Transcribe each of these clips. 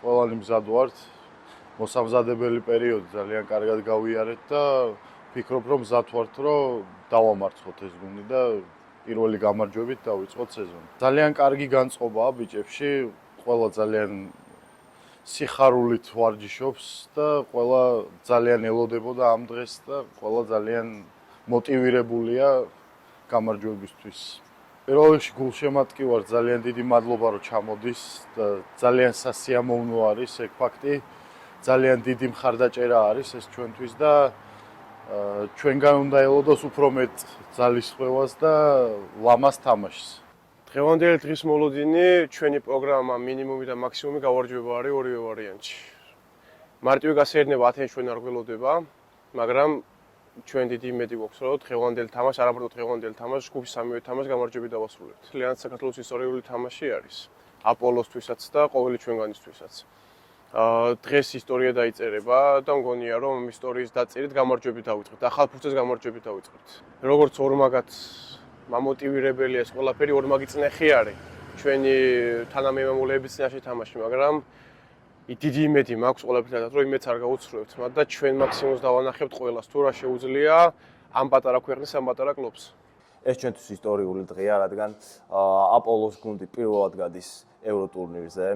ყველანი მზად ვართ. მოსამზადებელი პერიოდი ძალიან კარგად გავიარეთ და ვფიქრობ, რომ მზად ვართ, რომ დავამარცხოთ ეს გუნდი და პირველი გამარჯვებით დავიწყოთ სეზონი. ძალიან კარგი განწყობაა ბიჭებში, ყველა ძალიან სიხარულით ვარჯიშობს და ყველა ძალიან ელოდებოდა ამ დღეს და ყველა ძალიან მოტივირებულია გამარჯვებისთვის. პირველ რიგში გულშემატკივარ ვარ, ძალიან დიდი მადლობა რომ ჩამოდის და ძალიან სასიამოვნო არის ეგ ფაქტი. ძალიან დიდი მხარდაჭერა არის ეს ჩვენთვის და ჩვენგან უნდა ელოდოს უფრო მეტ ძალისხმევას და ლამაზ თამაშს. დღევანდელი დღის მოლოდინი ჩვენი პროგრამა მინიმუმი და მაქსიმუმი გავარჯვება არის ორივე ვარიანტში. მარტივი გასეირნება 10-ში ჩვენ არ გველოდება, მაგრამ ჩვენ დიდი იმედი გვაქვს, რომ დღევანდელი თამაში, არა მარტო დღევანდელი თამაში, ჯგუფის სამივე თამაშს გამარჯვებით დავასრულებთ. ძალიან საქართველოს ისტორიული თამაში არის. აპოლოსთვისაც და ყოველი ჩვენგანისთვისაც. დღეს ისტორია დაიწერება და მგონია, რომ ამ ისტორიის დაწერით გამარჯვებით დავიწყებთ. ახალ ფურცელს გამარჯვებით დავიწყებთ. როგორც ორმაგად მამოტივირებელია ეს ყველაფერი, ორმაგი წნეხი არის ჩვენი თანამემამულეების წინაშე თამაში, მაგრამ დიდი იმედი მაქვს ყველაფერთან, რომ იმედს არ გაუცხრუებთ, მათ და ჩვენ მაქსიმუმს დავანახებთ ყველას, თუ რა შეუძლია ამ პატარა ქვეყნის ამ პატარა კლუბს. ეს ჩვენთვის ისტორიული დღეა, რადგან აპოლოს გუნდი პირველად გადის ევროტურნირზე.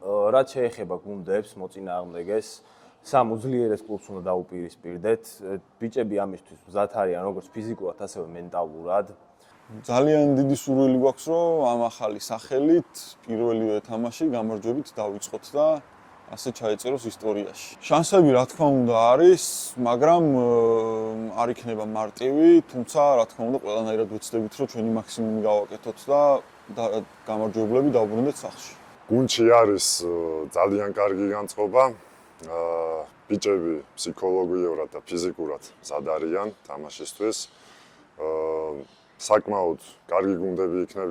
რაც შეეხება გუნდებს, მოწინააღმდეგეს, სამ უძლიერეს კლუბს უნდა დაუპირისპირდეთ. ბიჭები ამისთვის მზად არიან, როგორც ფიზიკურად, ასევე მენტალურად. ძალიან დიდი სურვილი გვაქვს, რომ ამ ახალი სახელით პირველივე თამაში გამარჯვებით დავიწყოთ და ასე ჩაეწეროს ისტორიაში. შანსები რა თქმა უნდა არის, მაგრამ არ იქნება მარტივი, თუმცა რა თქმა უნდა ყველანაირად ვეცდებით, რომ ჩვენი მაქსიმუმი გავაკეთოთ და გამარჯვებულები დავბრუნდეთ სახლში. გუნდში არის ძალიან კარგი განწყობა. ბიჭები ფსიქოლოგიურად და ფიზიკურად მზად არიან თამაშისთვის. საკმაოდ კარგი გუნდები იქნება